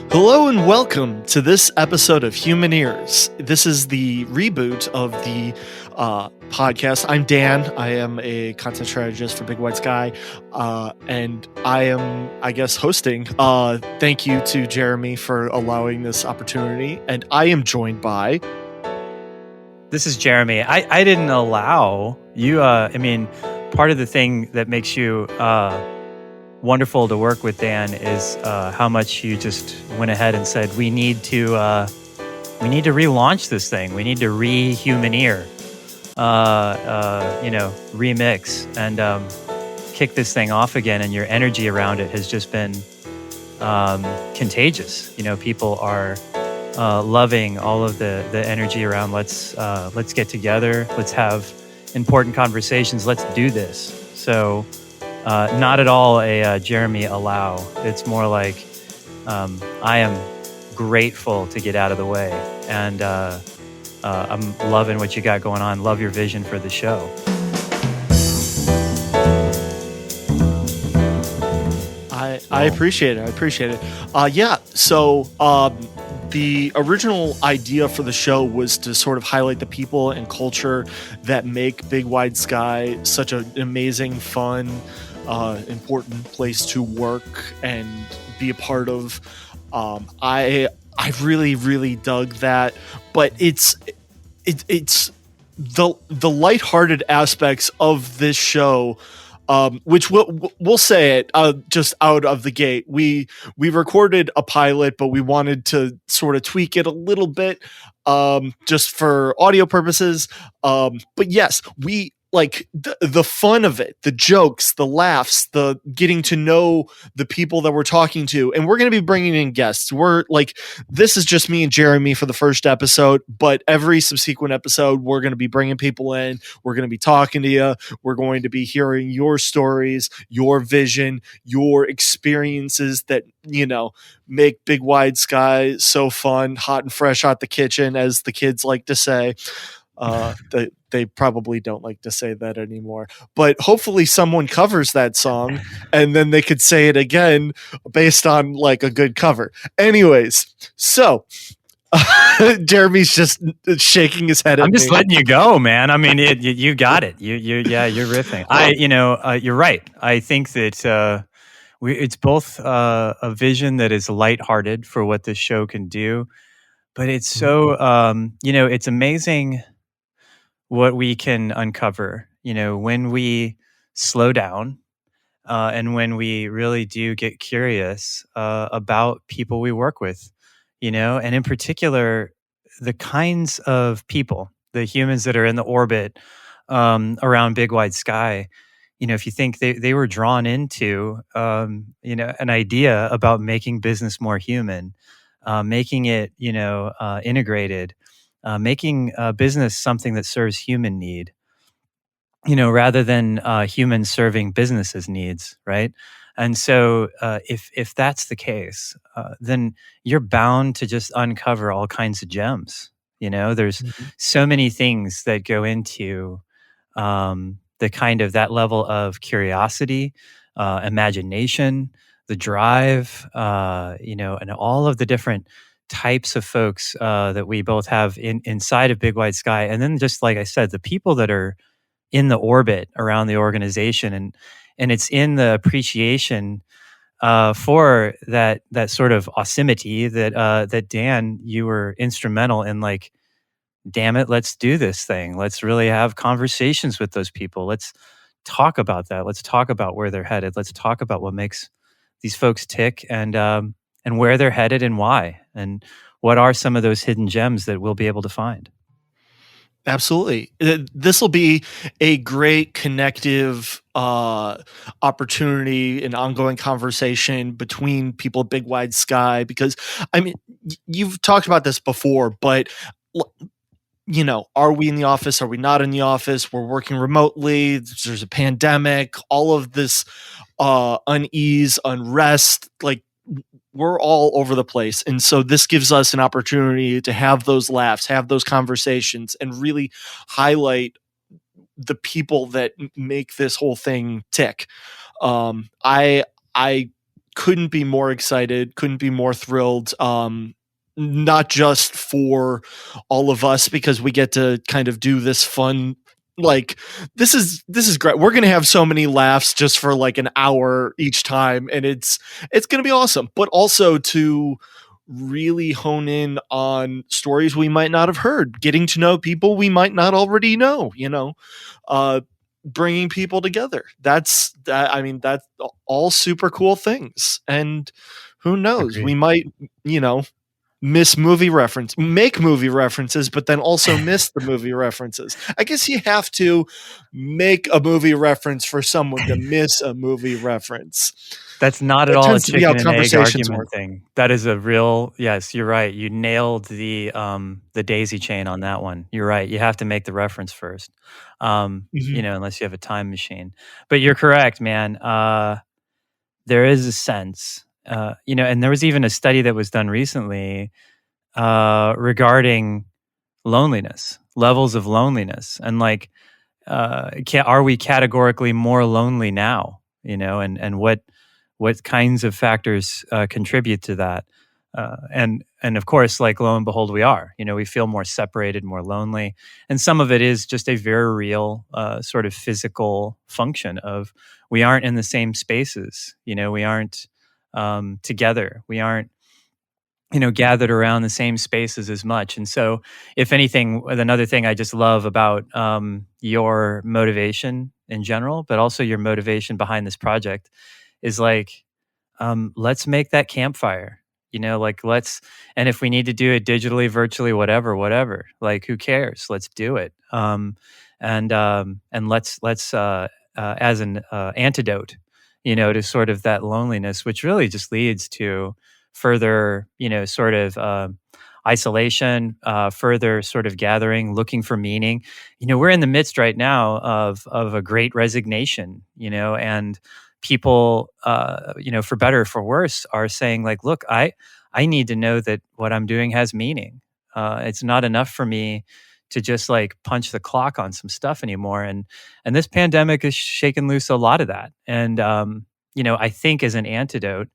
Hello and welcome to this episode of Humaneers. This is the reboot of the podcast. I'm Dan. I am a content strategist for Bigwidesky, and I am, I guess, hosting. Thank you to Jeremy for allowing this opportunity, and I am joined by... This is Jeremy. I didn't allow you. Part of the thing that makes you wonderful to work with, Dan, is how much you just went ahead and said we need to relaunch this thing. We need to re-humaneer, remix and kick this thing off again. And your energy around it has just been contagious. People are loving all of the energy around let's get together, let's have important conversations, let's do this. So not at all a Jeremy allow. It's more like I am grateful to get out of the way, and I'm loving what you got going on. Love your vision for the show. I appreciate it. So the original idea for the show was to sort of highlight the people and culture that make Bigwidesky such an amazing, fun, important place to work and be a part of. I really, really dug that, but it's the lighthearted aspects of this show. Which we'll say it just out of the gate. We recorded a pilot, but we wanted to sort of tweak it a little bit, just for audio purposes. But yes, we like the fun of it, the jokes, the laughs, the getting to know the people that we're talking to, and we're going to be bringing in guests. We're like, this is just me and Jeremy for the first episode, but every subsequent episode, we're going to be bringing people in. We're going to be talking to you. We're going to be hearing your stories, your vision, your experiences that, make Bigwidesky so fun, hot and fresh out the kitchen, as the kids like to say. They probably don't like to say that anymore, but hopefully someone covers that song and then they could say it again based on like a good cover. Anyways, so Jeremy's just shaking his head at me. I'm just letting you go, man. I mean, you got it. You're riffing. You're right. I think that it's both a vision that is lighthearted for what this show can do, but it's so it's amazing what we can uncover, when we slow down and when we really do get curious about people we work with, and in particular, the kinds of people, the humans that are in the orbit around Bigwidesky. If you think they were drawn into, an idea about making business more human, making it, integrated, making business something that serves human need, rather than humans serving businesses' needs, right? And so if that's the case, then you're bound to just uncover all kinds of gems. There's so many things that go into the kind of that level of curiosity, imagination, the drive, and all of the different types of folks that we both have inside of Bigwidesky. And then just like I said, the people that are in the orbit around the organization, and it's in the appreciation for that sort of awesomeity that Dan, you were instrumental in, like, damn it, let's do this thing. Let's really have conversations with those people. Let's talk about that. Let's talk about where they're headed. Let's talk about what makes these folks tick, and where they're headed and why, and what are some of those hidden gems that we'll be able to find. Absolutely. This will be a great connective opportunity and ongoing conversation between people at Bigwidesky, because, I mean, you've talked about this before, but are we in the office? Are we not in the office? We're working remotely. There's a pandemic, all of this unease, unrest, like, we're all over the place. And so this gives us an opportunity to have those laughs, have those conversations, and really highlight the people that make this whole thing tick. I couldn't be more excited, couldn't be more thrilled. Not just for all of us, because we get to kind of do this fun, like, this is great. We're gonna have so many laughs just for like an hour each time, and it's gonna be awesome. But also to really hone in on stories we might not have heard, getting to know people we might not already know, bringing people together. That's all super cool things. And who knows, we Agreed. might, make movie references, but then also miss the movie references. I guess you have to make a movie reference for someone to miss a movie reference. That's not at That all a tends to be how chicken and egg conversations argument work. thing. That is a real, yes, you're right. You nailed the daisy chain on that one. You're right. You have to make the reference first. Unless you have a time machine. But you're correct, man. There is a sense, and there was even a study that was done recently regarding loneliness, levels of loneliness, and like, are we categorically more lonely now? And what kinds of factors contribute to that? And of course, like, lo and behold, we are. We feel more separated, more lonely, and some of it is just a very real sort of physical function of we aren't in the same spaces. We aren't together. We aren't gathered around the same spaces as much. And so, if anything, another thing I just love about your motivation in general, but also your motivation behind this project, is like, let's make that campfire. And if we need to do it digitally, virtually, whatever, like, who cares? Let's do it. And let's as an antidote, to sort of that loneliness, which really just leads to further, sort of isolation, further sort of gathering, looking for meaning. We're in the midst right now of a great resignation, and people, for better or for worse, are saying, like, look, I need to know that what I'm doing has meaning. It's not enough for me to just like punch the clock on some stuff anymore. And this pandemic has shaken loose a lot of that. And, I think as an antidote,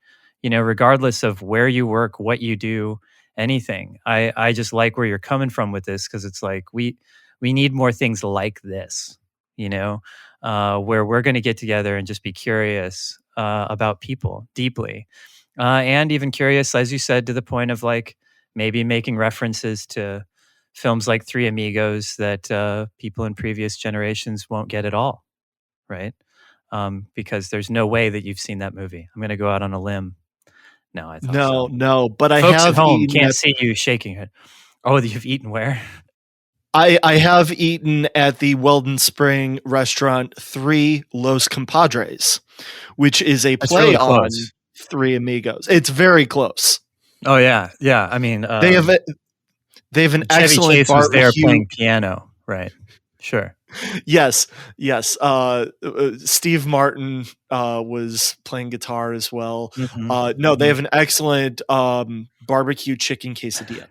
regardless of where you work, what you do, anything, I just like where you're coming from with this, because it's like we need more things like this, where we're going to get together and just be curious about people deeply, and even curious, as you said, to the point of like maybe making references to films like Three Amigos that people in previous generations won't get at all, right? Because there's no way that you've seen that movie. I'm going to go out on a limb. No, I thought so. No, but I Folks at have home eaten can't see you shaking it. Oh, you've eaten where? I have eaten at the Weldon Spring restaurant Three Los Compadres, which is a That's play really on close. Three Amigos. It's very close. Oh yeah. I mean, They have an Chevy excellent Chase was there barbecue. playing piano, right? Sure. Yes. Steve Martin was playing guitar as well. No, they have an excellent barbecue chicken quesadilla.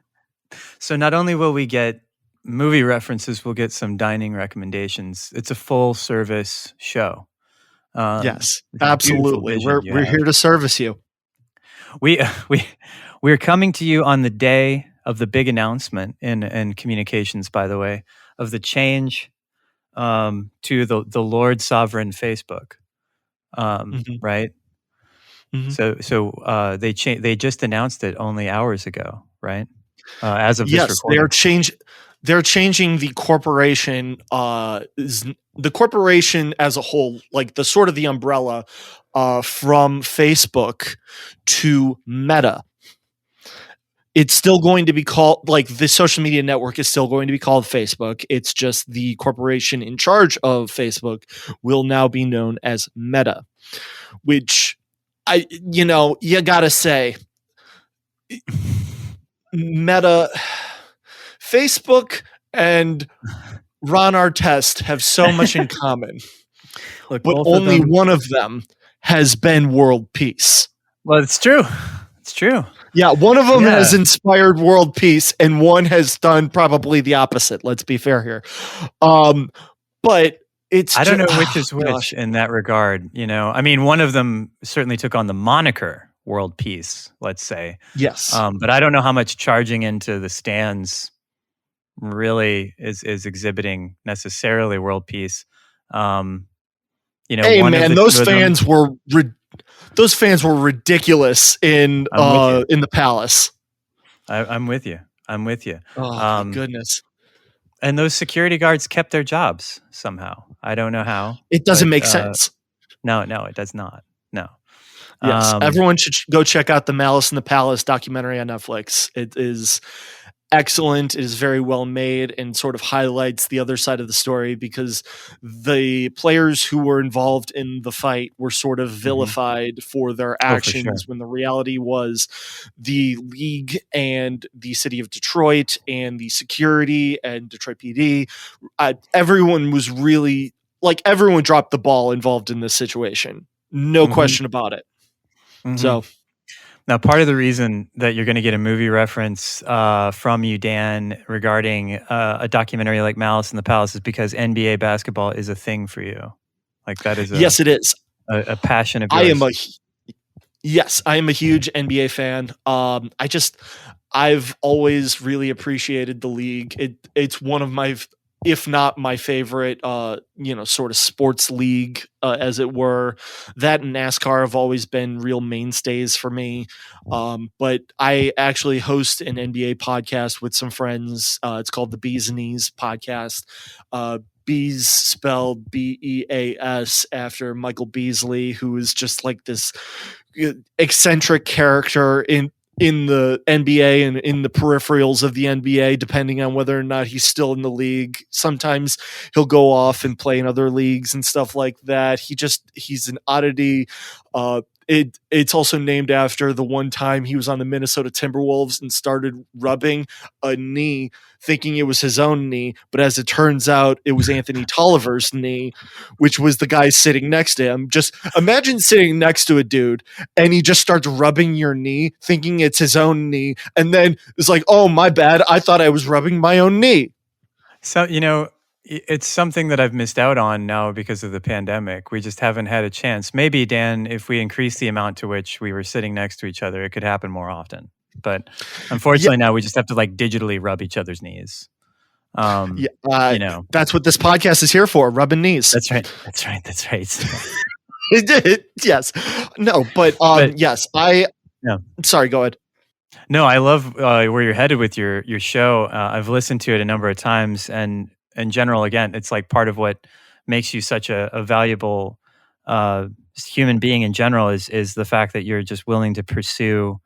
So not only will we get movie references, we'll get some dining recommendations. It's a full service show. Yes, absolutely. We're here to service you. We're coming to you on the day of the big announcement in communications, by the way, of the change to the Lord Sovereign Facebook, right? Mm-hmm. So they just announced it only hours ago, right? As of this recording. They're changing the corporation, the corporation as a whole, like the sort of the umbrella, from Facebook to Meta. It's still going to be called, like, the social media network is still going to be called Facebook. It's just the corporation in charge of Facebook will now be known as Meta, which you gotta say, Meta, Facebook and Ron Artest have so much in common. Look, but only one of them has been world peace. Well, it's true. It's true. Yeah, one of them has inspired world peace, and one has done probably the opposite. Let's be fair here. But it's I don't just know which is which gosh. in that regard. I mean, one of them certainly took on the moniker world peace, let's say. Yes. But I don't know how much charging into the stands really is exhibiting necessarily world peace. Hey One of man, the two of them. those fans were ridiculous in I'm with you. the Palace. I'm with you. I'm with you. Oh my Um, goodness. and those security guards kept their jobs somehow. I don't know how, It but doesn't make sense. no, it does not. No. Yes, Um, everyone should go check out the Malice in the Palace documentary on Netflix. It is excellent. It is very well made and sort of highlights the other side of the story because the players who were involved in the fight were sort of mhm. vilified for their Oh, for sure. actions when the reality was the league and the city of Detroit and the security and Detroit PD. Everyone was really like everyone dropped the ball involved in this situation. No Hmm. question about it. Hmm. So Now, part of the reason that you're going to get a movie reference from you, Dan, regarding a documentary like Malice in the Palace is because NBA basketball is a thing for you. Like that is yes, it is. a passion of I am yours. a Yes, I am a huge NBA fan. I've always really appreciated the league. It's one of my, if not my favorite, sort of sports league, as it were. That and NASCAR have always been real mainstays for me. But I actually host an NBA podcast with some friends. It's called the Bees and Knees podcast. Bees spelled Beas after Michael Beasley, who is just like this eccentric character in the NBA and in the peripherals of the NBA, depending on whether or not he's still in the league. Sometimes he'll go off and play in other leagues and stuff like that. He's an oddity. It's also named after the one time he was on the Minnesota Timberwolves and started rubbing a knee, thinking it was his own knee, but as it turns out, it was Anthony Tolliver's knee, which was the guy sitting next to him. Just imagine sitting next to a dude and he just starts rubbing your knee, thinking it's his own knee, and then it's like, oh, my bad, I thought I was rubbing my own knee. So, it's something that I've missed out on now because of the pandemic. We just haven't had a chance. Maybe, Dan, if we increase the amount to which we were sitting next to each other, it could happen more often. But Yeah, unfortunately, now we just have to like digitally rub each other's knees. yeah, You know, that's what this podcast is here for, rubbing knees. that's right. That's right. That's right. Yes, no, but But yes, yeah. sorry, go ahead. No, I love where you're headed with your show. I've listened to it a number of times, and in general, again, it's like part of what makes you such a valuable uh, human being in general is the fact that you're just willing to pursue,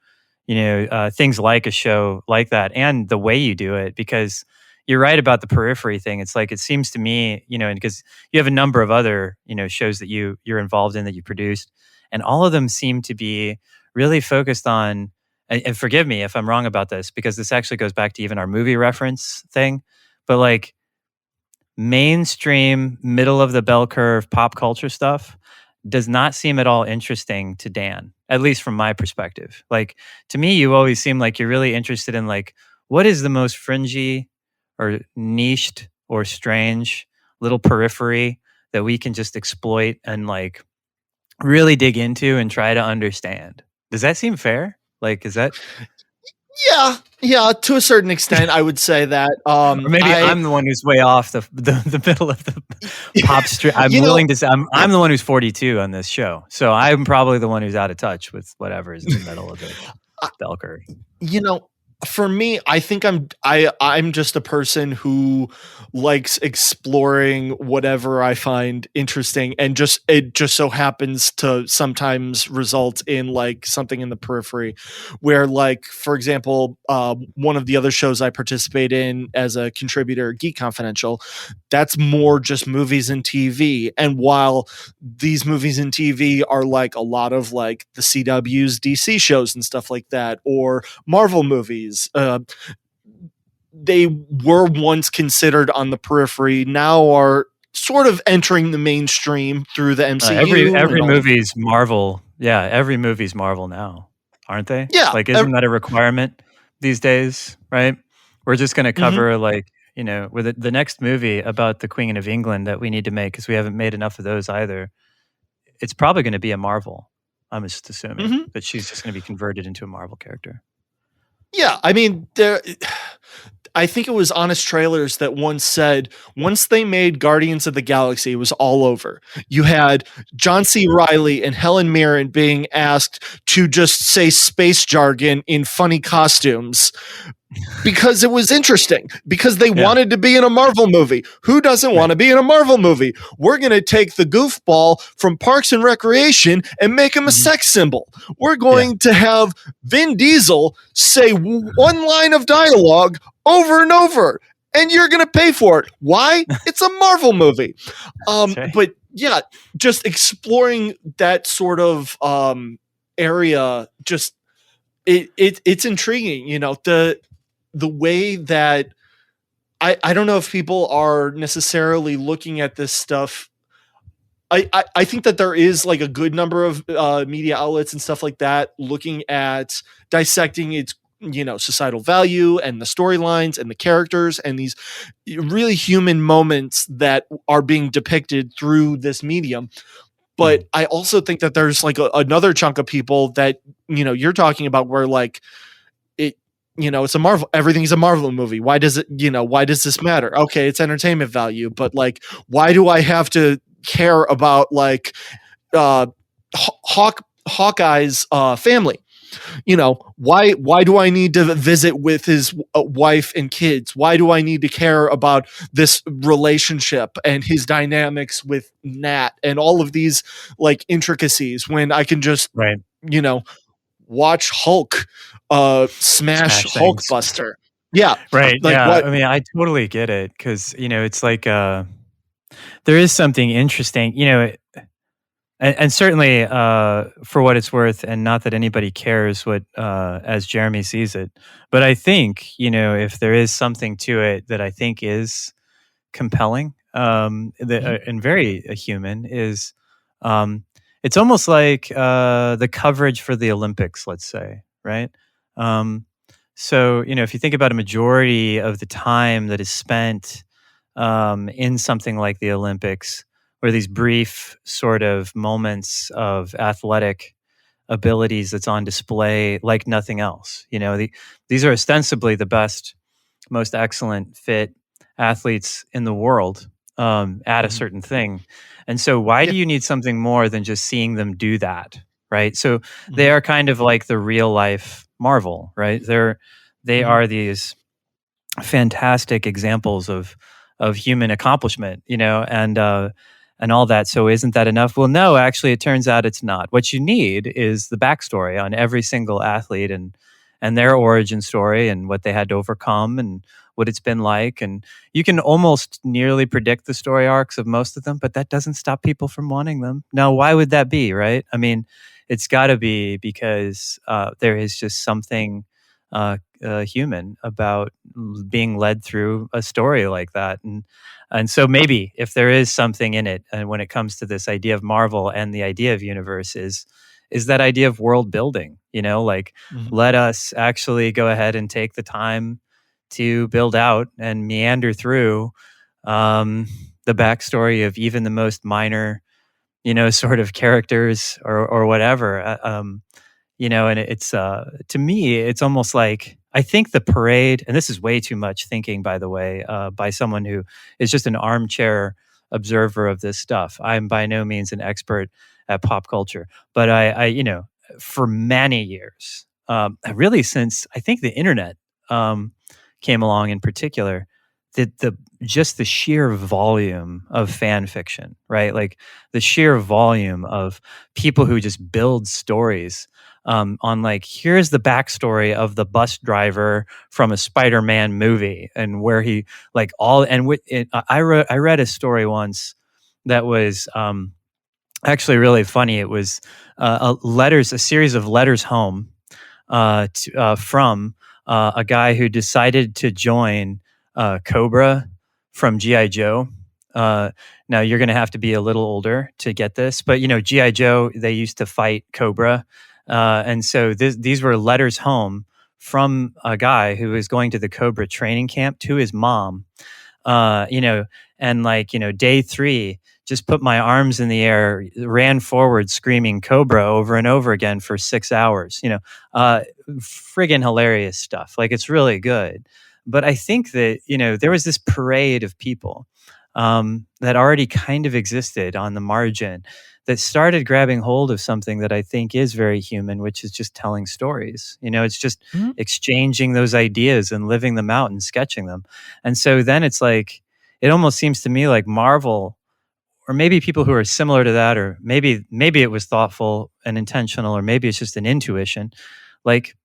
things like a show like that, and the way you do it. Because you're right about the periphery thing. It's like it seems to me, because you have a number of other shows that you're involved in that you produced, and all of them seem to be really focused on and forgive me if I'm wrong about this because this actually goes back to even our movie reference thing, but like mainstream, middle of the bell curve pop culture stuff does not seem at all interesting to Dan, at least from my perspective. Like to me, you always seem like you're really interested in like what is the most fringy or niched or strange little periphery that we can just exploit and like really dig into and try to understand. Does that seem fair? Like, is that Yeah, to a certain extent, I would say that. or maybe I, I'm the one who's way off the middle of the pop stream. I'm you know, willing to say I'm the one who's 42 on this show, so I'm probably the one who's out of touch with whatever is in the middle of the bell curve. you know, for me, I think I'm just a person who likes exploring whatever I find interesting, and just it just so happens to sometimes result in like something in the periphery, where like for example, one of the other shows I participate in as a contributor, Geek Confidential, that's more just movies and TV, and while these movies and TV are like a lot of like the CW's DC shows and stuff like that, or Marvel movies. They were once considered on the periphery, now are sort of entering the mainstream through the MCU Every and all. movie's Marvel. Yeah, every movie's Marvel now, aren't they? Yeah, Like, isn't that a requirement these days? Right? We're just going to mhm. cover like with the next movie about the Queen of England that we need to make, because we haven't made enough of those either, it's probably going to be a Marvel. I'm just assuming that she's just going to be converted into a Marvel character. Yeah, I mean, I think it was Honest Trailers that once said, once they made Guardians of the Galaxy, it was all over. You had John C. Reilly and Helen Mirren being asked to just say space jargon in funny costumes because it was interesting, because they wanted to be in a Marvel movie. Who doesn't want to be in a Marvel movie? We're going to take the goofball from Parks and Recreation and make him a sex symbol. We're going to have Vin Diesel say one line of dialogue over and over, and you're going to pay for it. Why? It's a Marvel movie. But yeah, just exploring that sort of area, just it's intriguing. The way that I don't know if people are necessarily looking at this stuff. I think that there is like a good number of media outlets and stuff like that looking at dissecting its societal value and the storylines and the characters and these really human moments that are being depicted through this medium. But I also think that there's like another chunk of people that you're talking about where like it's a Marvel, everything's a Marvel movie. Why does this matter? Okay, it's entertainment value, but like, why do I have to care about like Hawkeye's family? Why do I need to visit with his wife and kids? Why do I need to care about this relationship and his dynamics with Nat and all of these like intricacies when I can just watch Hulk smash Hulkbuster? Yeah. Right. Like, yeah. what? I mean, I totally get it, because, it's like there is something interesting, and certainly for what it's worth, and not that anybody cares what as Jeremy sees it, but I think, if there is something to it that I think is compelling and very human, is it's almost like the coverage for the Olympics, let's say, right? So, if you think about a majority of the time that is spent in something like the Olympics, where these brief sort of moments of athletic abilities that's on display like nothing else. These are ostensibly the best, most excellent fit athletes in the world at a certain thing. And so why do you need something more than just seeing them do that, right? So they are kind of like the real life Marvel, right? They are these fantastic examples of human accomplishment, and all that. So isn't that enough? Well, no, actually, it turns out it's not. What you need is the backstory on every single athlete and their origin story and what they had to overcome and what it's been like. And you can almost nearly predict the story arcs of most of them, but that doesn't stop people from wanting them. Now, why would that be, right? I mean, it's got to be because there is just something human about being led through a story like that. And so maybe if there is something in it, and when it comes to this idea of Marvel and the idea of universe, is that idea of world building, let us actually go ahead and take the time to build out and meander through the backstory of even the most minor, sort of characters or whatever. And it's to me, it's almost like, I think the parade, and this is way too much thinking, by the way, by someone who is just an armchair observer of this stuff. I'm by no means an expert at pop culture, but I for many years, really since I think the internet came along in particular, just the sheer volume of fan fiction, right? Like the sheer volume of people who just build stories on like, here's the backstory of the bus driver from a Spider-Man movie, and where he like all, and I read a story once that was actually really funny. It was a series of letters home from a guy who decided to join Cobra from G.I. Joe. Now you're going to have to be a little older to get this, but G.I. Joe, they used to fight Cobra. And so these were letters home from a guy who was going to the Cobra training camp to his mom, and day 3, just put my arms in the air, ran forward screaming Cobra over and over again for 6 hours, friggin' hilarious stuff. Like, it's really good. But I think that, there was this parade of people that already kind of existed on the margin that started grabbing hold of something that I think is very human, which is just telling stories. It's just exchanging those ideas and living them out and sketching them. And so then it's like, it almost seems to me like Marvel, or maybe people who are similar to that, or maybe it was thoughtful and intentional, or maybe it's just an intuition. Like,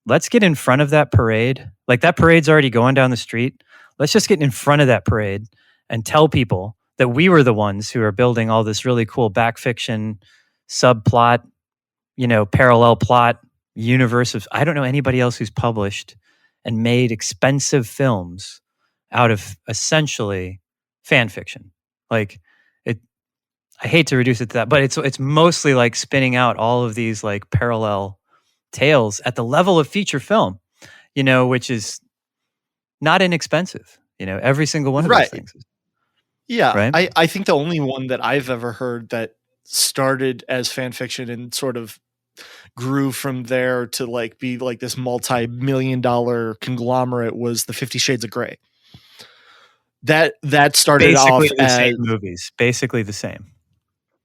let's get in front of that parade. Like, that parade's already going down the street. Let's just get in front of that parade and tell people that we were the ones who are building all this really cool back fiction subplot, parallel plot universe of, I don't know anybody else who's published and made expensive films out of essentially fan fiction. Like, I hate to reduce it to that, but it's mostly like spinning out all of these like parallel tales at the level of feature film, which is not inexpensive. Every single one of those things. Yeah, right? I think the only one that I've ever heard that started as fan fiction and sort of grew from there to like be like this multi-million-dollar conglomerate was the 50 Shades of Grey. That started basically off the as same movies, basically the same.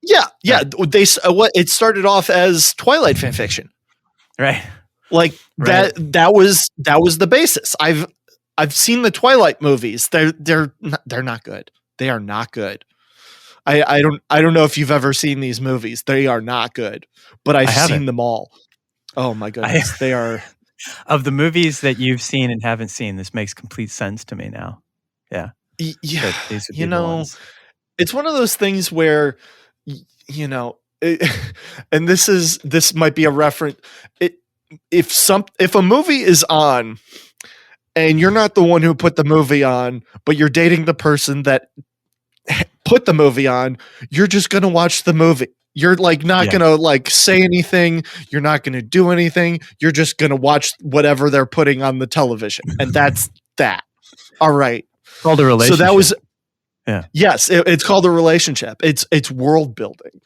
Yeah. It started off as Twilight fan fiction, right? Like right. that was the basis. I've seen the Twilight movies. They're not good. They are not good. I don't know if you've ever seen these movies. They are not good, but I've seen them all. Oh my goodness, they are. Of the movies that you've seen and haven't seen, this makes complete sense to me now. Yeah. Yeah. It's one of those things where, and this might be a reference. If a movie is on and you're not the one who put the movie on, but you're dating the person that put the movie on, you're just going to watch the movie. You're like not going to like say anything. You're not going to do anything. You're just going to watch whatever they're putting on the television. And that's that. All right. Called a relationship. So that was, yes, it's called a relationship. It's world building.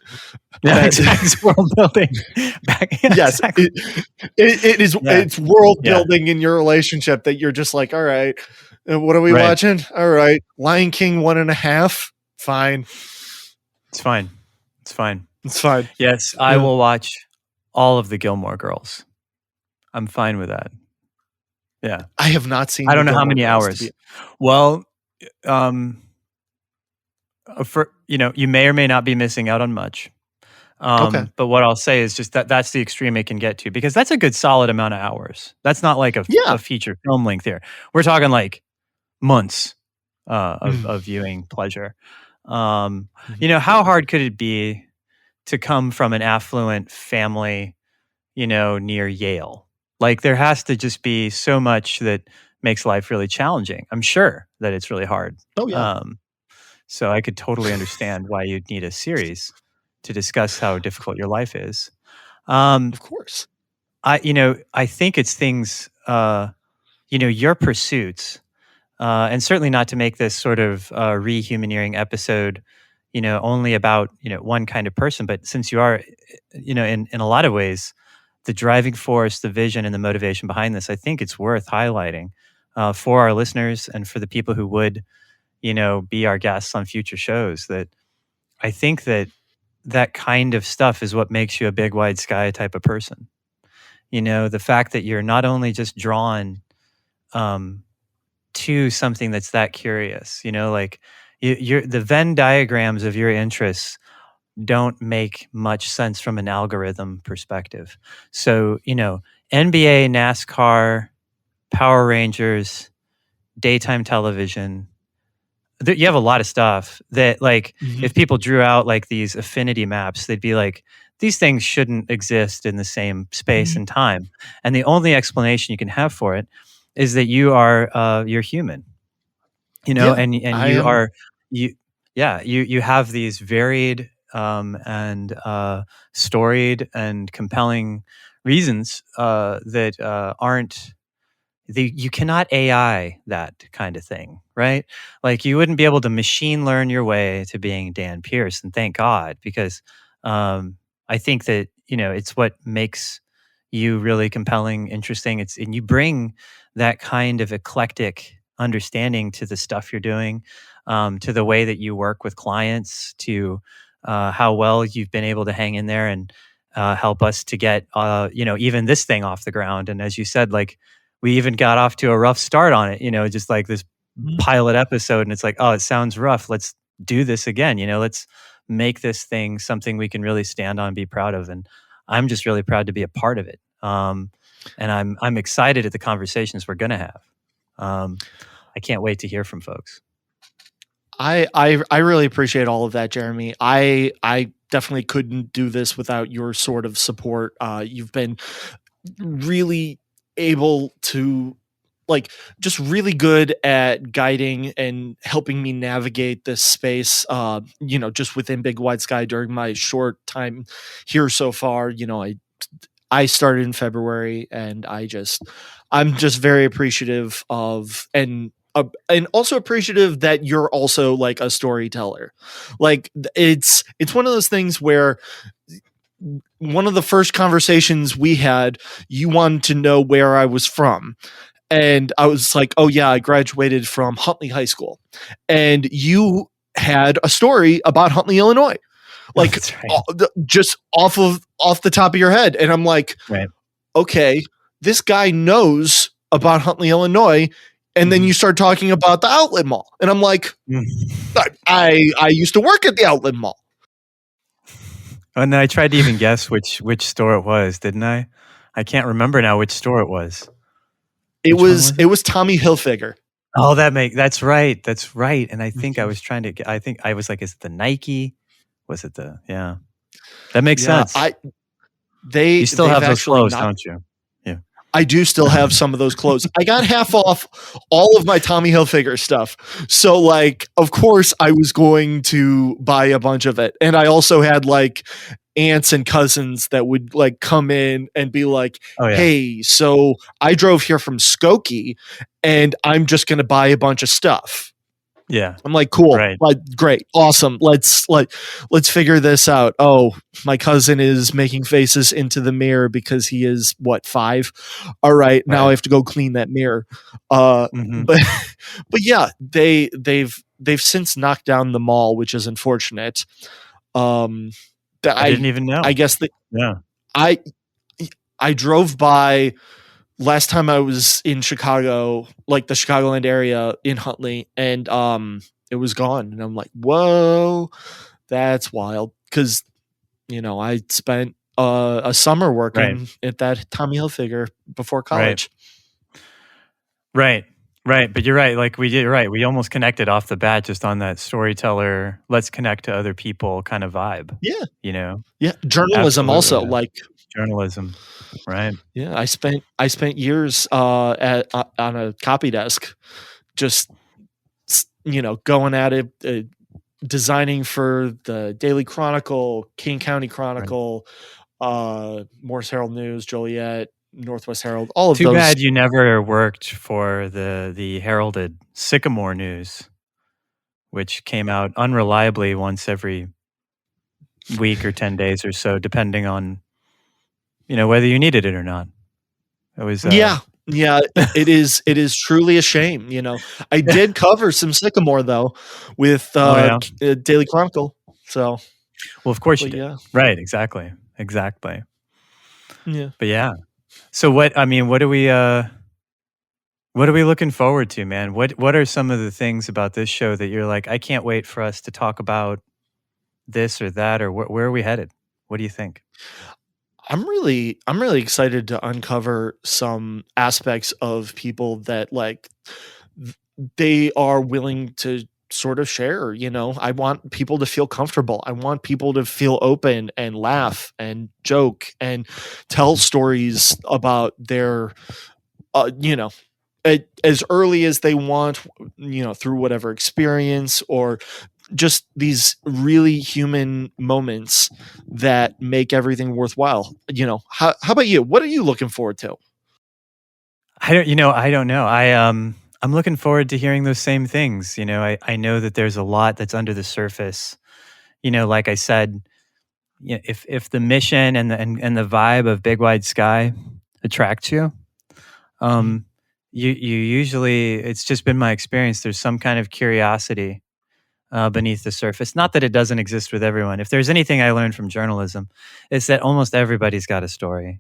Yeah, it's world building. Yes, it is. Yeah. It's world building in your relationship that you're just like, all right, what are we watching? All right, Lion King 1.5. Fine. It's fine. It's fine. Yes, I will watch all of the Gilmore Girls. I'm fine with that. Yeah, I have not seen. I don't know how many hours. Well, you may or may not be missing out on much. But what I'll say is just that's the extreme it can get to, because that's a good solid amount of hours. That's not like a feature film length here. We're talking like months of viewing pleasure. How hard could it be to come from an affluent family, near Yale? Like, there has to just be so much that makes life really challenging. I'm sure that it's really hard. Oh yeah. So I could totally understand why you'd need a series to discuss how difficult your life is. Of course. I think it's things, your pursuits, and certainly not to make this sort of rehumaneering episode, only about, one kind of person, but since you are, in a lot of ways, the driving force, the vision, and the motivation behind this, I think it's worth highlighting for our listeners and for the people who would, be our guests on future shows. That I think that kind of stuff is what makes you a big wide sky type of person. The fact that you're not only just drawn to something that's that curious, like the Venn diagrams of your interests don't make much sense from an algorithm perspective. So, NBA, NASCAR, Power Rangers, daytime television, you have a lot of stuff that, like, if people drew out like these affinity maps, they'd be like, these things shouldn't exist in the same space and time. And the only explanation you can have for it is that you're human, and you are, you have these varied and storied and compelling reasons that aren't. You cannot AI that kind of thing, right? Like you wouldn't be able to machine learn your way to being Dan Pearce, and thank God, because I think that it's what makes you really compelling, interesting. And you bring that kind of eclectic understanding to the stuff you're doing, to the way that you work with clients, to how well you've been able to hang in there and help us to get even this thing off the ground. And as you said, like we even got off to a rough start on it, just like this pilot episode. And it's like, oh, it sounds rough. Let's do this again. Let's make this thing something we can really stand on and be proud of. And I'm just really proud to be a part of it. And I'm excited at the conversations we're going to have. I can't wait to hear from folks. I really appreciate all of that, Jeremy. I definitely couldn't do this without your sort of support. You've been really able to just really good at guiding and helping me navigate this space, just within Bigwidesky during my short time here so far. I started in February, and I'm just very appreciative of and also appreciative that you're also like a storyteller. Like it's one of those things where one of the first conversations we had, you wanted to know where I was from. And I was like, oh yeah, I graduated from Huntley High School. And you had a story about Huntley, Illinois. Like right. Just off the top of your head. And I'm like, right. Okay, this guy knows about Huntley, Illinois. And then you start talking about the outlet mall. And I'm like, I used to work at the outlet mall. And I tried to even guess which store it was, didn't I? I can't remember now which store it was. It was Tommy Hilfiger. Oh, that's right. That's right. And I think I was trying to I think I was like, is it the Nike? Was it yeah. That makes sense. You still have those clothes, don't you? Yeah. I do still have some of those clothes. I got half off all of my Tommy Hilfiger stuff. So like, of course I was going to buy a bunch of it. And I also had like aunts and cousins that would like come in and be like, oh, yeah. Hey, so I drove here from Skokie and I'm just going to buy a bunch of stuff. Yeah. I'm like, cool. Right. Like, great. Awesome. Let's figure this out. Oh, my cousin is making faces into the mirror because he is 5? All right. Now I have to go clean that mirror. But yeah, they've since knocked down the mall, which is unfortunate. I didn't even know. I guess I drove by last time I was in Chicago, like the Chicagoland area in Huntley, and it was gone. And I'm like, whoa, that's wild. Because, I spent a summer working at that Tommy Hilfiger before college. Right. But you're right. Like we did, right. We almost connected off the bat just on that storyteller, let's connect to other people kind of vibe. Yeah. Yeah. Journalism also, like journalism. Right. Yeah, I spent years on a copy desk, just going at it, designing for the Daily Chronicle, King County Chronicle, Morris Herald News, Joliet, Northwest Herald, all of those. Too bad you never worked for the heralded Sycamore News, which came out unreliably once every week or 10 days or so, depending on whether you needed it or not. It was yeah. It is truly a shame. I did cover some Sycamore though with Daily Chronicle. So, well, of course you did. Yeah. Right. Exactly. Yeah. But yeah. So what are we looking forward to, man? What are some of the things about this show that you're like, I can't wait for us to talk about this or that, or where are we headed? What do you think? I'm really excited to uncover some aspects of people that like they are willing to sort of share. I want people to feel comfortable. I want people to feel open and laugh and joke and tell stories about their as early as they want, through whatever experience or just these really human moments that make everything worthwhile. How about you? What are you looking forward to? I don't know. I'm looking forward to hearing those same things. I know that there's a lot that's under the surface. Like I said, if the mission and the vibe of Big Wide Sky attracts you, Mhm. you usually, it's just been my experience, there's some kind of curiosity beneath the surface. Not that it doesn't exist with everyone. If there's anything I learned from journalism, it's that almost everybody's got a story.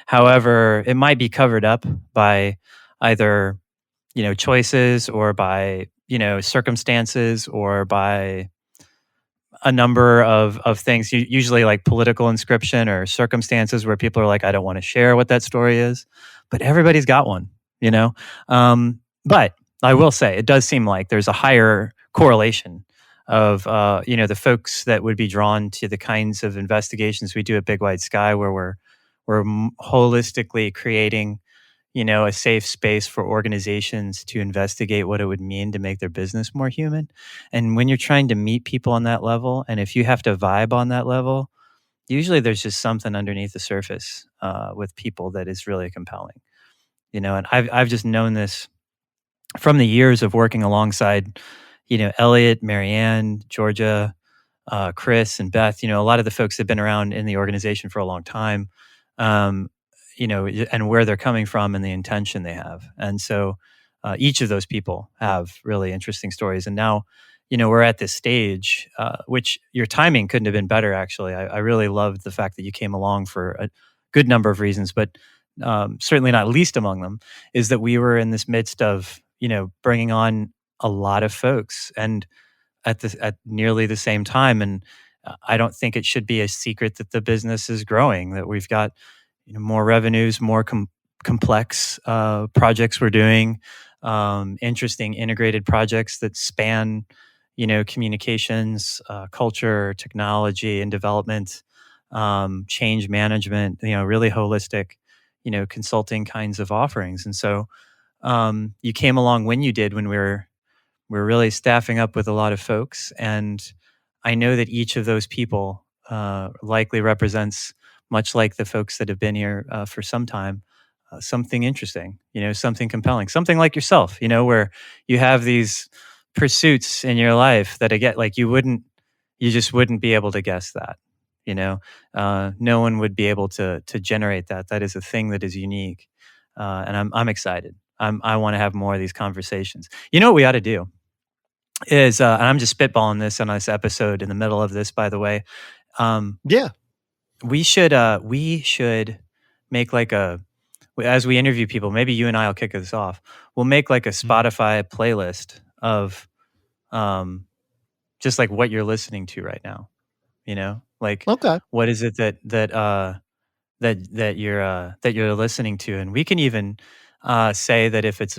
However, it might be covered up by either choices, or by circumstances, or by a number of things, usually like political inscription or circumstances where people are like, I don't want to share what that story is, but everybody's got one, you know? But I will say, it does seem like there's a higher correlation of, the folks that would be drawn to the kinds of investigations we do at Big Wide Sky, where we're holistically creating a safe space for organizations to investigate what it would mean to make their business more human. And when you're trying to meet people on that level, and if you have to vibe on that level, usually there's just something underneath the surface with people that is really compelling. And I've just known this from the years of working alongside, Elliot, Marianne, Georgia, Chris, and Beth. A lot of the folks that have been around in the organization for a long time. Um, and where they're coming from and the intention they have. And so each of those people have really interesting stories. And now, we're at this stage, which your timing couldn't have been better, actually. I really loved the fact that you came along for a good number of reasons, but certainly not least among them is that we were in this midst of, bringing on a lot of folks, and at nearly the same time. And I don't think it should be a secret that the business is growing, that we've got more revenues, more complex projects we're doing, interesting integrated projects that span, communications, culture, technology, and development, change management. Really holistic, consulting kinds of offerings. And so you came along when you did, when we're really staffing up with a lot of folks, and I know that each of those people likely represents, much like the folks that have been here for some time, something interesting, something compelling, something like yourself, where you have these pursuits in your life that, again, like you just wouldn't be able to guess that. No one would be able to generate that. That is a thing that is unique, and I'm excited. I want to have more of these conversations. What we ought to do is, and I'm just spitballing this on this episode in the middle of this, by the way. Yeah. We should make like as we interview people, maybe you and I will kick this off. We'll make like a Spotify playlist of just like what you're listening to right now. Like Okay. what is it that you're listening to, and we can even say that if it's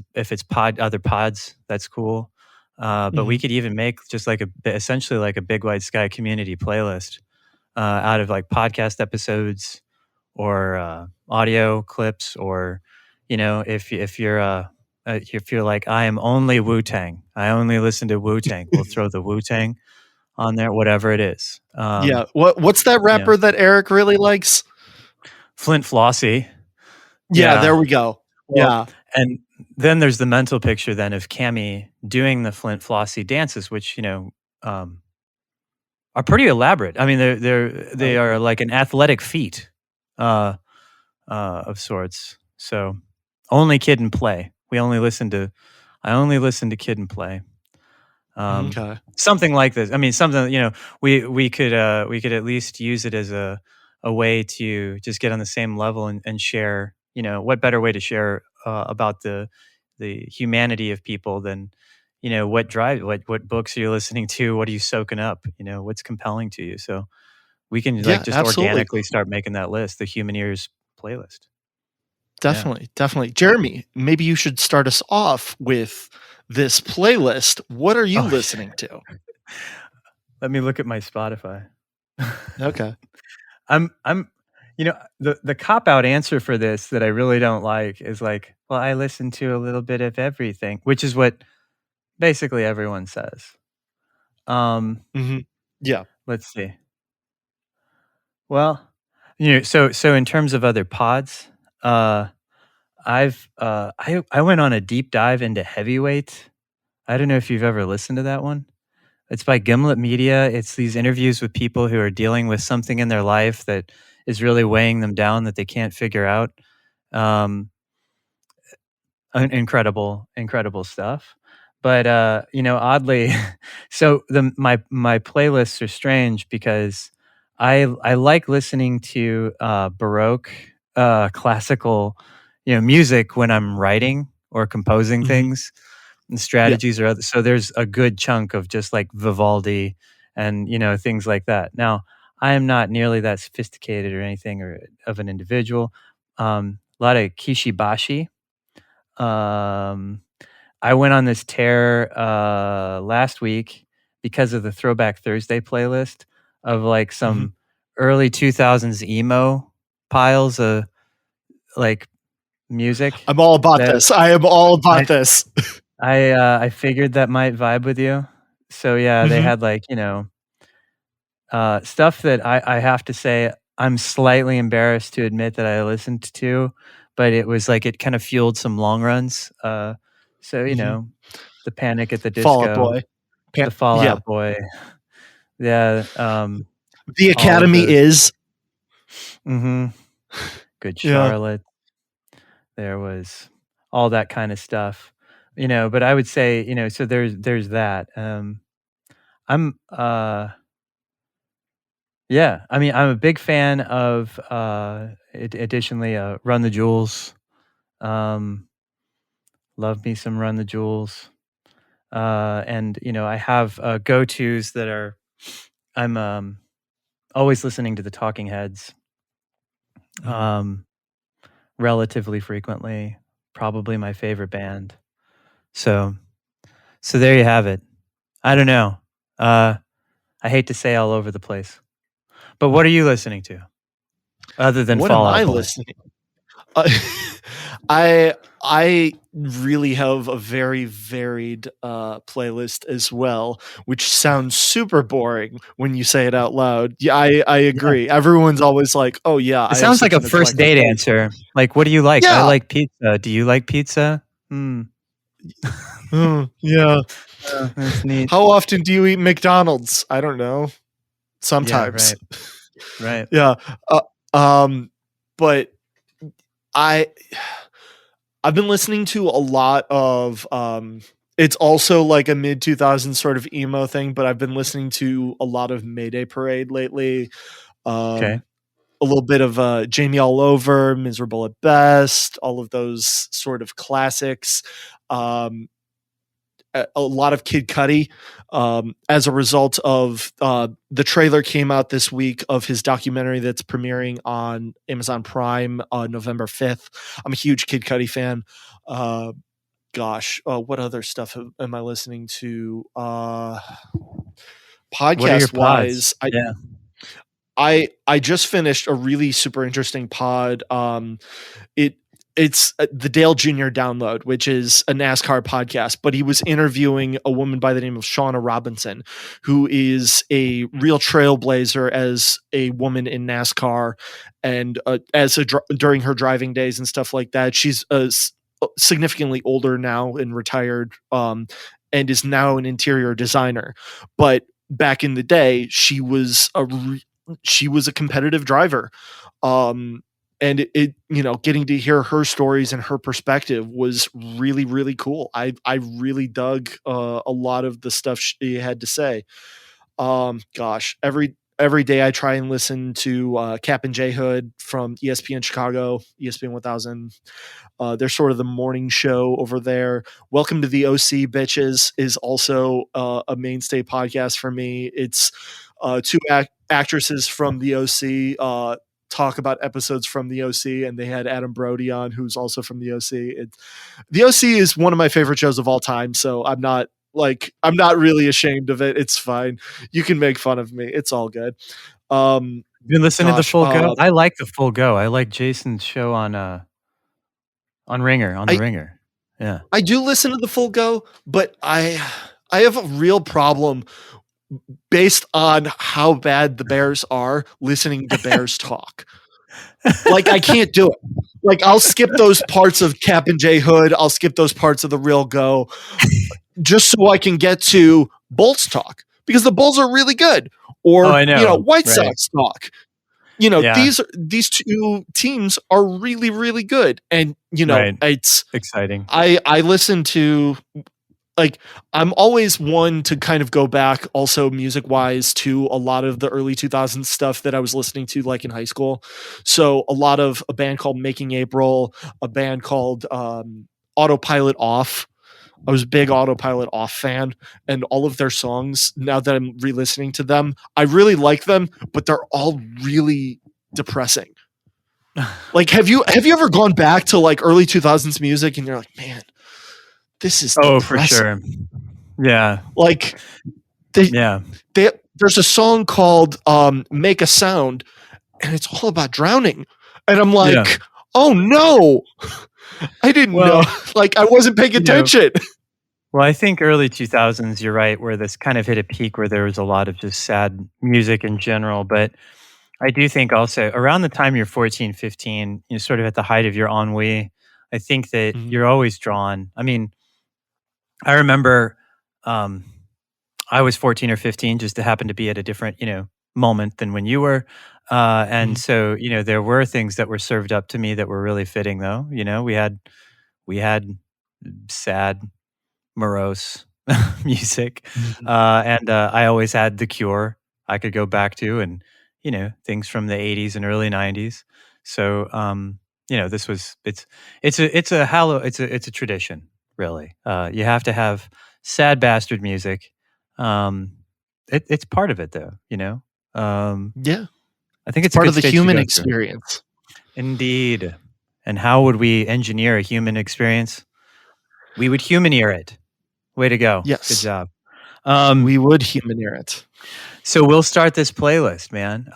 other pods, that's cool. But we Mhm. could even make just like essentially like a Big Wide Sky community playlist out of like podcast episodes, or audio clips, or if you're like, I am only Wu-Tang, I only listen to Wu-Tang, we'll throw the Wu-Tang on there, whatever it is. Yeah. What's that You know, rapper that Eric really likes? Flint Flossie. Yeah, Yeah. there we go. Well, Yeah. and then there's the mental picture then of Cammy doing the Flint Flossie dances, which are pretty elaborate. I mean, they are like an athletic feat uh, of sorts. So, only Kid and Play. I only listen to Kid and Play. Okay. Something like this. I mean, something, we could at least use it as a way to just get on the same level, and share. What better way to share about the humanity of people than what books are you listening to, what are you soaking up, what's compelling to you. So we can like Yeah, just absolutely. organically start making that list, the Humaneers playlist. Yeah. Definitely. Definitely. Jeremy, maybe you should start us off with this playlist. What are you Oh, listening to? let me look at my Spotify. Okay. I'm the cop out answer for this that I really don't like is like, well, I listen to a little bit of everything, which is what basically everyone says. Hmm. Yeah. Let's see. Well, so in terms of other pods, I went on a deep dive into heavyweight. I don't know if you've ever listened to that one. It's by Gimlet Media. It's these interviews with people who are dealing with something in their life that is really weighing them down that they can't figure out. Um, incredible stuff. But oddly, so my playlists are strange because I like listening to Baroque classical music when I'm writing or composing Hmm. things. And Yeah. strategies or other, so there's a good chunk of just like Vivaldi and things like that. Now, I am not nearly that sophisticated or anything or of an individual. A lot of Kishibashi. Um, I went on this tear last week because of the Throwback Thursday playlist of like Hmm. some early 2000s emo piles of like music I'm all about that this. I am all I about this. I figured that might vibe with you. So yeah, they Hmm. had like, stuff that I have to say I'm slightly embarrassed to admit that I listened to, but it was like it kind of fueled some long runs. So Hmm. the Panic at the Fall Out Disco, Boy. the Yeah. Fallout Boy, yeah, The all of Academy those. is. Hmm. Good Yeah. Charlotte. There was all that kind of stuff, But I would say, so there's that. I'm Yeah, I mean, I'm a big fan of, additionally, Run the Jewels. Um, love me some Run the Jewels. And, I have, go-tos that are I'm, always listening to the Talking Heads, Mhm. um, relatively frequently, probably my favorite band. So so there you have it. I don't know. Uh, I hate to say all over the place, but what are you listening to other than What am Fall I Out Boy? listening? Uh, I really have a very varied playlist as well, which sounds super boring when you say it out loud. Yeah, I Yeah. agree. Everyone's always like, "Oh yeah, It I have sounds like such a an first eclectic date taste." answer. Like, "What do you like?" "I Yeah. like pizza." "Do you like pizza?" "Hmm." Yeah. Oh, that's neat. How often do you eat McDonald's? I don't know. Yeah, Sometimes. right, right. Yeah. Uh, um, but I I've been listening to a lot of it's also like a mid 2000s sort of emo thing, but I've been listening to a lot of Mayday Parade lately. Okay. A little bit of Jamie All Over, Miserable at Best, all of those sort of classics. Um, a lot of Kid Cudi as a result of the trailer came out this week of his documentary that's premiering on Amazon Prime on November 5th. I'm a huge Kid Cudi fan. Uh, what other stuff am I listening to? What are your Podcast pods? wise, Yeah. I just finished a really super interesting pod. It it's the Dale Jr. Download, which is a NASCAR podcast, but he was interviewing a woman by the name of Shauna Robinson, who is a real trailblazer as a woman in NASCAR, and during her driving days and stuff like that. She's significantly older now and retired, and is now an interior designer, but back in the day, she was a competitive driver. And getting to hear her stories and her perspective was really, really cool. I really dug a lot of the stuff she had to say. Every day I try and listen to Cap and J Hood from ESPN Chicago, ESPN 1000. They're sort of the morning show over there. Welcome to the OC, bitches, is also a mainstay podcast for me. It's two actresses from the OC talk about episodes from the OC, and they had Adam Brody on, who's also from the OC. The OC is one of my favorite shows of all time, so I'm not really ashamed of it. It's fine. You can make fun of me. It's all good. Um, You been listening to the gosh, Full Go? I like the Full Go. I like Jason's show on Ringer, on the I Ringer. Yeah. I do listen to the full go, but I have a real problem based on how bad the Bears are, listening to Bears talk. Like, I can't do it. Like, I'll skip those parts of Cap and J Hood. I'll skip those parts of The Real Go just so I can get to Bulls talk, because the Bulls are really good. Or, I know. White Right. Sox talk. Yeah. These two teams are really, really good. And, Right. it's Exciting. I listen to, like, I'm always one to kind of go back also music wise to a lot of the early 2000s stuff that I was listening to, like in high school. So a lot of a band called Making April, a band called Autopilot Off. I was a big Autopilot Off fan, and all of their songs, now that I'm re-listening to them, I really like them, but they're all really depressing. Like, have you ever gone back to like early 2000s music and you're like, man, this is depressing. For sure. Yeah. Like, there's a song called Make a Sound, and it's all about drowning. And I'm like, oh no, I didn't know. Like, I wasn't paying attention. Well, I think early 2000s, you're right, where this kind of hit a peak where there was a lot of just sad music in general. But I do think also around the time you're 14, 15, you're sort of at the height of your ennui. I think that you're always drawn. I mean, I remember I was 14 or 15, just to happen to be at a different, moment than when you were. And so, there were things that were served up to me that were really fitting, though. We had sad, morose music. And I always had The Cure I could go back to, and, things from the 80s and early 90s. So, it's a tradition, really. You have to have sad bastard music. It's part of it, though, Yeah. I think it's part a of the human experience. Indeed. And how would we engineer a human experience? We would humaneer it. Way to go. Yes. Good job. We would humaneer it. So we'll start this playlist, man.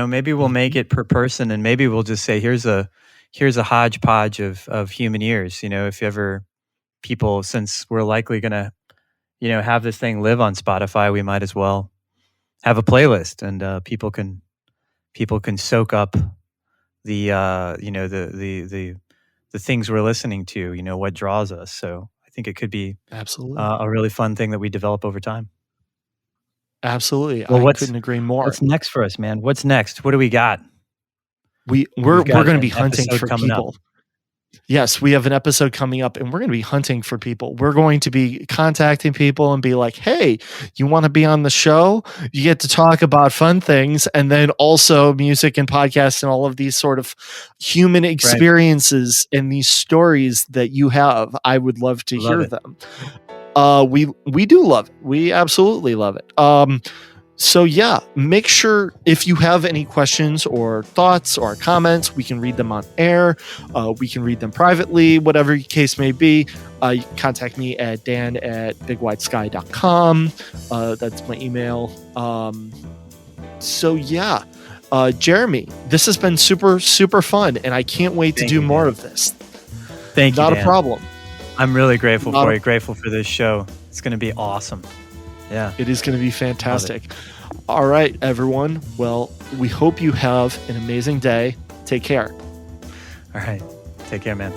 Maybe we'll make it per person, and maybe we'll just say, here's a hodgepodge of human ears. If ever people, since we're likely going to, have this thing live on Spotify, we might as well have a playlist, and people can soak up the the things we're listening to, what draws us. So I think it could be absolutely a really fun thing that we develop over time. Absolutely. Well, I couldn't agree more. What's next for us, man? What's next? What do we got? We're going to be hunting for people. Yes, we have an episode coming up, and we're going to be hunting for people. We're going to be contacting people and be like, hey, you want to be on the show? You get to talk about fun things, and then also music and podcasts and all of these sort of human experiences and these stories that you have. I would love to hear them. We do love it. We absolutely love it. So yeah, make sure if you have any questions or thoughts or comments, we can read them on air. We can read them privately, whatever the case may be. You can contact me at dan@bigwidesky.com. That's my email. So yeah, Jeremy, this has been super, super fun, and I can't wait to do more of this. Thank you, Not Dan. a problem. I'm really grateful for you. Grateful for this show. It's going to be awesome. Yeah. It is going to be fantastic. All right, everyone. Well, we hope you have an amazing day. Take care. All right. Take care, man.